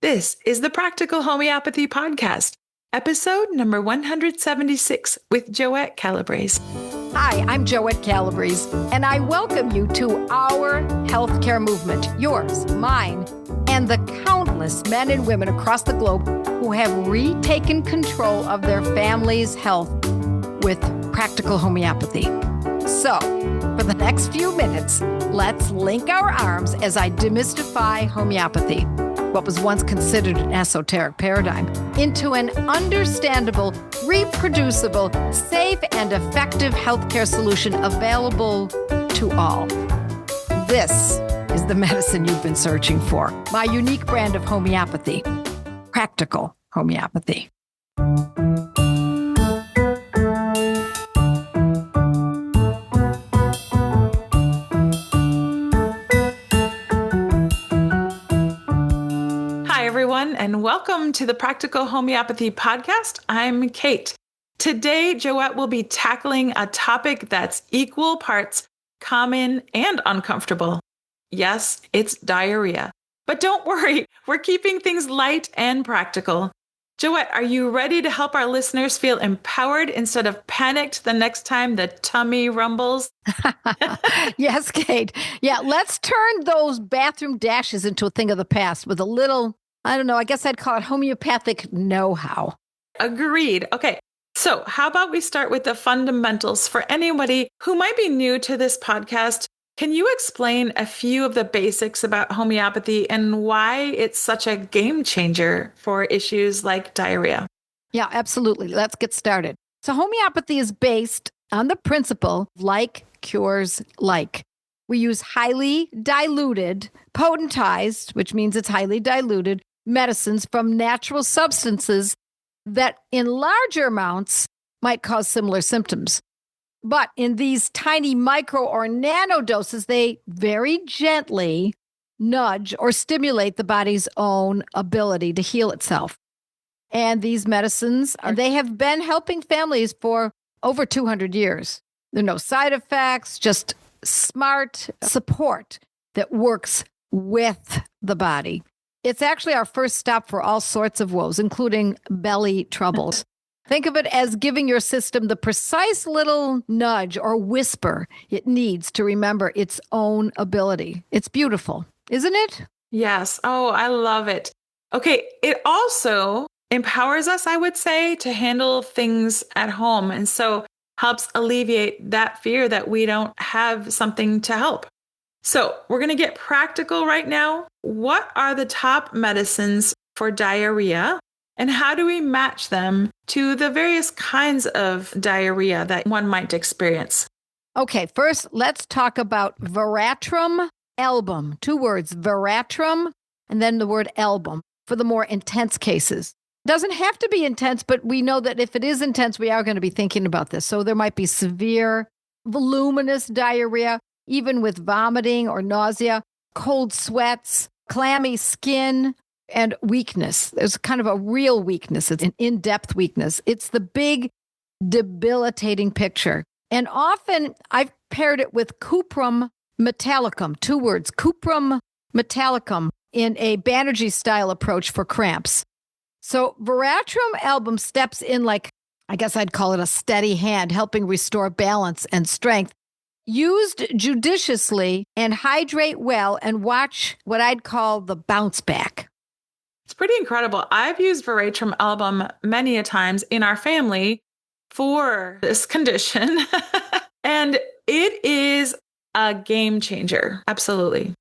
This is the Practical Homeopathy Podcast, episode number 176 with Joette Calabrese. Hi, I'm Joette Calabrese, and I welcome you to our healthcare movement, yours, mine, and the countless men and women across the globe who have retaken control of their family's health with practical homeopathy. So, for the next few minutes, let's link our arms as I demystify homeopathy, what was once considered an esoteric paradigm, into an understandable, reproducible, safe, and effective healthcare solution available to all. This is the medicine you've been searching for. My unique brand of homeopathy, practical homeopathy. And welcome to the Practical Homeopathy Podcast. I'm Kate. Today, Joette will be tackling a topic that's equal parts common and uncomfortable. Yes, it's diarrhea. But don't worry, we're keeping things light and practical. Joette, are you ready to help our listeners feel empowered instead of panicked the next time the tummy rumbles? Yes, Kate. Yeah, let's turn those bathroom dashes into a thing of the past with a little, I don't know, I guess I'd call it homeopathic know-how. Agreed. Okay, so how about we start with the fundamentals for anybody who might be new to this podcast? Can you explain a few of the basics about homeopathy and why it's such a game changer for issues like diarrhea? Yeah, absolutely. Let's get started. So homeopathy is based on the principle like cures like. We use highly diluted, potentized, which means it's highly diluted, medicines from natural substances that in larger amounts might cause similar symptoms. But in these tiny micro or nano doses, they very gently nudge or stimulate the body's own ability to heal itself. And these medicines, they have been helping families for over 200 years. There are no side effects, just smart support that works with the body. It's actually our first stop for all sorts of woes, including belly troubles. Think of it as giving your system the precise little nudge or whisper it needs to remember its own ability. It's beautiful, isn't it? Yes. Oh, I love it. Okay. It also empowers us, I would say, to handle things at home. And so helps alleviate that fear that we don't have something to help. So we're going to get practical right now. What are the top medicines for diarrhea? And how do we match them to the various kinds of diarrhea that one might experience? Okay, first, let's talk about Veratrum album. 2 words, Veratrum, and then the word album for the more intense cases. It doesn't have to be intense, but we know that if it is intense, we are going to be thinking about this. So there might be severe, voluminous diarrhea, even with vomiting or nausea, cold sweats, clammy skin, and weakness. There's kind of a real weakness. It's an in-depth weakness. It's the big, debilitating picture. And often I've paired it with cuprum metallicum, 2 words, cuprum metallicum, in a Banerjee style approach for cramps. So Veratrum album steps in like, I guess I'd call it a steady hand, helping restore balance and strength. Used judiciously and hydrate well and watch what I'd call the bounce back. It's pretty incredible. I've used Veratrum album many a times in our family for this condition. And it is a game changer. Absolutely.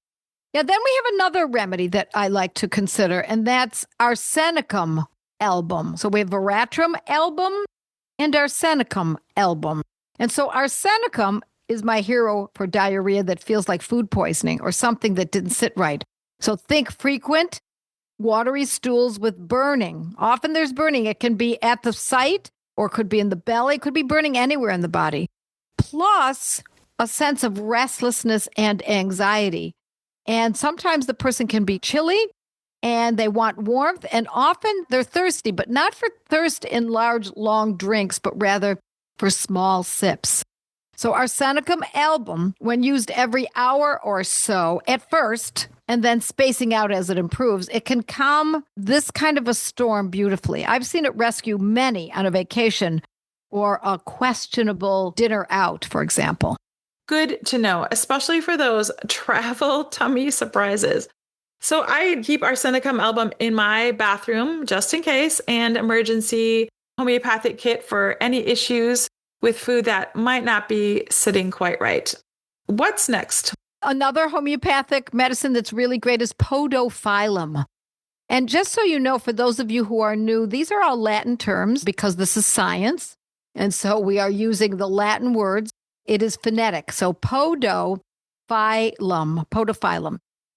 Yeah, then we have another remedy that I like to consider, and that's Arsenicum album. So we have Veratrum album and Arsenicum album. And so Arsenicum is my hero for diarrhea that feels like food poisoning or something that didn't sit right. So think frequent, watery stools with burning. Often there's burning. It can be at the site or could be in the belly, could be burning anywhere in the body. Plus a sense of restlessness and anxiety. And sometimes the person can be chilly and they want warmth, and often they're thirsty, but not for thirst in large, long drinks, but rather for small sips. So Arsenicum album, when used every hour or so at first, and then spacing out as it improves, it can calm this kind of a storm beautifully. I've seen it rescue many on a vacation or a questionable dinner out, for example. Good to know, especially for those travel tummy surprises. So I keep Arsenicum album in my bathroom just in case, and emergency homeopathic kit for any issues with food that might not be sitting quite right. What's next? Another homeopathic medicine that's really great is Podophyllum. And just so you know, for those of you who are new, these are all Latin terms because this is science. And so we are using the Latin words. It is phonetic. So podophyllum.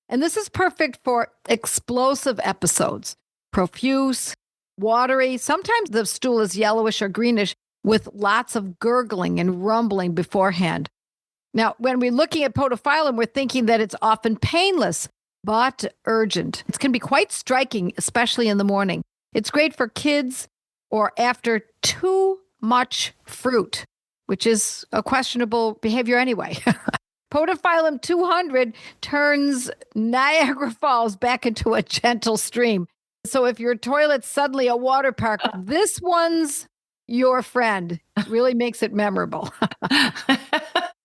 And this is perfect for explosive episodes, profuse, watery. Sometimes the stool is yellowish or greenish with lots of gurgling and rumbling beforehand. Now, when we're looking at podophyllum, we're thinking that it's often painless, but urgent. It can be quite striking, especially in the morning. It's great for kids or after too much fruit, which is a questionable behavior anyway. Podophyllum 200 turns Niagara Falls back into a gentle stream. So if your toilet's suddenly a water park, this one's your friend. Really makes it memorable.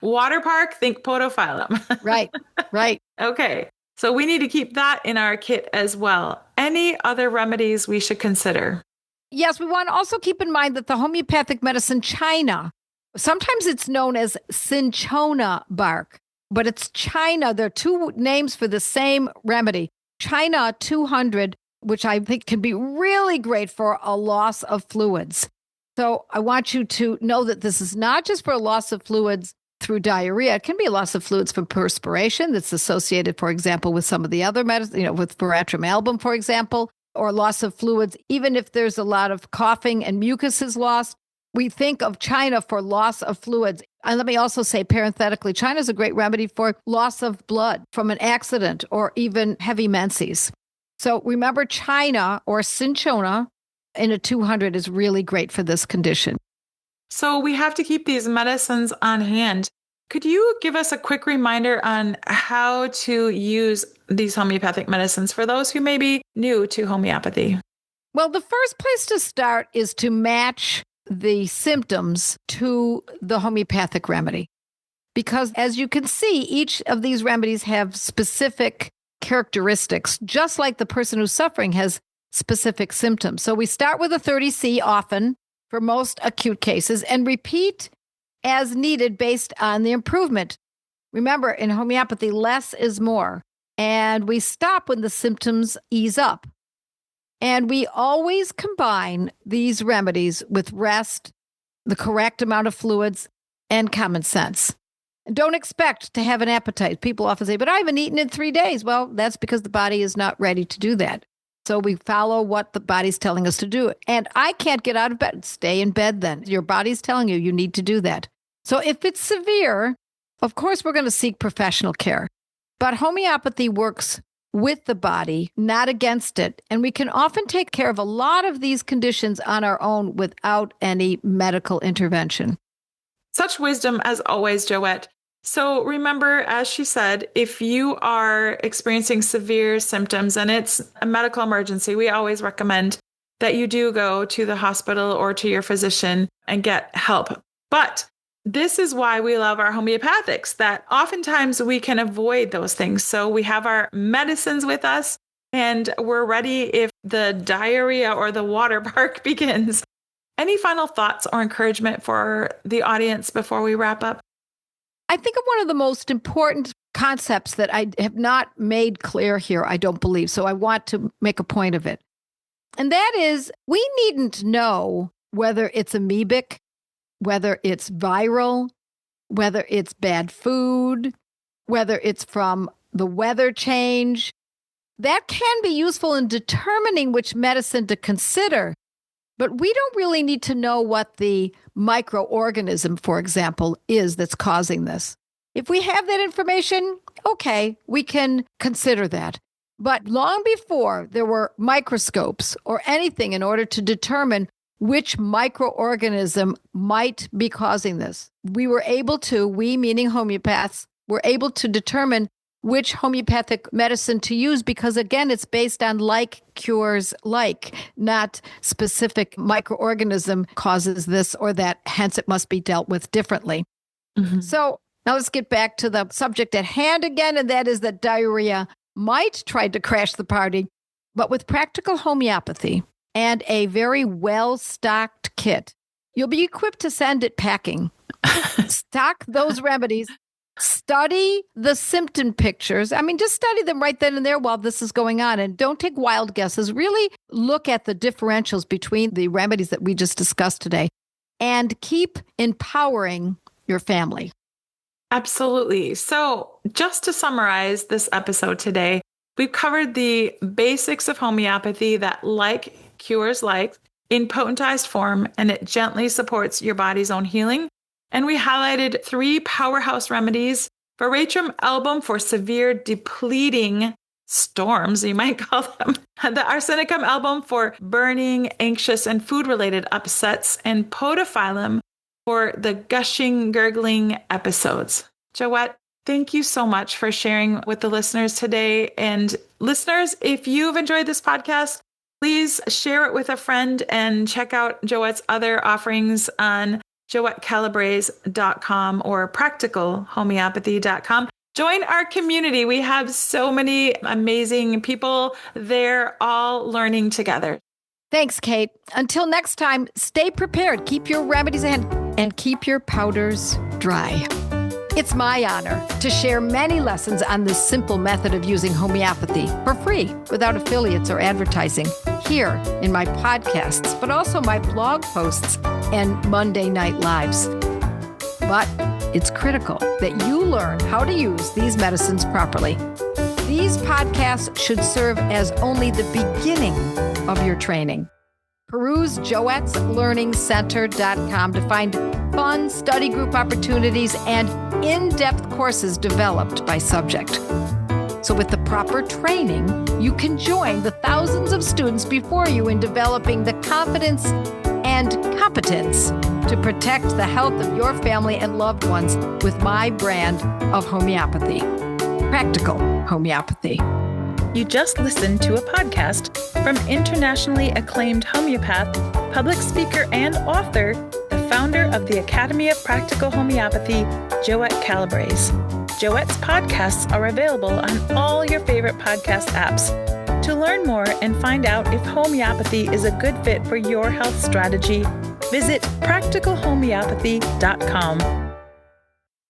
Water park, think Podophyllum. Right. Okay, so we need to keep that in our kit as well. Any other remedies we should consider? Yes, we want to also keep in mind that the homeopathic medicine China, sometimes it's known as cinchona bark, but it's China. There are two names for the same remedy. China 200, which I think can be really great for a loss of fluids. So I want you to know that this is not just for a loss of fluids through diarrhea. It can be a loss of fluids from perspiration that's associated, for example, with some of the other medicine, with Veratrum album, for example, or loss of fluids, even if there's a lot of coughing and mucus is lost. We think of China for loss of fluids. And let me also say, parenthetically, China is a great remedy for loss of blood from an accident or even heavy menses. So remember, China or cinchona in a 200 is really great for this condition. So we have to keep these medicines on hand. Could you give us a quick reminder on how to use these homeopathic medicines for those who may be new to homeopathy? Well, the first place to start is to match the symptoms to the homeopathic remedy. Because as you can see, each of these remedies have specific characteristics, just like the person who's suffering has specific symptoms. So we start with a 30C often for most acute cases and repeat as needed based on the improvement. Remember, in homeopathy, less is more. And we stop when the symptoms ease up. And we always combine these remedies with rest, the correct amount of fluids, and common sense. And don't expect to have an appetite. People often say, but I haven't eaten in 3 days. Well, that's because the body is not ready to do that. So we follow what the body's telling us to do. And I can't get out of bed. Stay in bed then. Your body's telling you need to do that. So if it's severe, of course, we're going to seek professional care. But homeopathy works with the body, not against it. And we can often take care of a lot of these conditions on our own without any medical intervention. Such wisdom as always, Joette. So remember, as she said, if you are experiencing severe symptoms and it's a medical emergency, we always recommend that you do go to the hospital or to your physician and get help. But this is why we love our homeopathics, that oftentimes we can avoid those things. So we have our medicines with us and we're ready if the diarrhea or the water park begins. Any final thoughts or encouragement for the audience before we wrap up? I think of one of the most important concepts that I have not made clear here, I don't believe. So I want to make a point of it. And that is, we needn't know whether it's amoebic, whether it's viral, whether it's bad food, whether it's from the weather change. That can be useful in determining which medicine to consider. But we don't really need to know what the microorganism, for example, is that's causing this. If we have that information, okay, we can consider that. But long before there were microscopes or anything in order to determine which microorganism might be causing this. We meaning homeopaths, were able to determine which homeopathic medicine to use because, again, it's based on like cures like, not specific microorganism causes this or that, hence it must be dealt with differently. Mm-hmm. So now let's get back to the subject at hand again, and that is that diarrhea might try to crash the party, but with practical homeopathy and a very well-stocked kit, you'll be equipped to send it packing. Stock those remedies. Study the symptom pictures. I mean, just study them right then and there while this is going on. And don't take wild guesses. Really look at the differentials between the remedies that we just discussed today and keep empowering your family. Absolutely. So just to summarize this episode today, we've covered the basics of homeopathy that like cures like in potentized form, and it gently supports your body's own healing. And we highlighted 3 powerhouse remedies: Veratrum album for severe depleting storms, you might call them, the Arsenicum album for burning, anxious, and food-related upsets, and Podophyllum for the gushing, gurgling episodes. Joette, thank you so much for sharing with the listeners today. And listeners, if you've enjoyed this podcast, please share it with a friend and check out Joette's other offerings on JoetteCalabrese.com or practicalhomeopathy.com. Join our community. We have so many amazing people there, all learning together. Thanks, Kate. Until next time, stay prepared. Keep your remedies in and keep your powders dry. It's my honor to share many lessons on this simple method of using homeopathy for free without affiliates or advertising here in my podcasts, but also my blog posts and Monday Night Lives. But it's critical that you learn how to use these medicines properly. These podcasts should serve as only the beginning of your training. Peruse JoettesLearningCenter.com to find fun study group opportunities and in-depth courses developed by subject. So with the proper training, you can join the thousands of students before you in developing the confidence and competence to protect the health of your family and loved ones with my brand of homeopathy, Practical Homeopathy. You just listened to a podcast from internationally acclaimed homeopath, public speaker, and author, the founder of the Academy of Practical Homeopathy, Joette Calabrese. Joette's podcasts are available on all your favorite podcast apps. To learn more and find out if homeopathy is a good fit for your health strategy, visit practicalhomeopathy.com.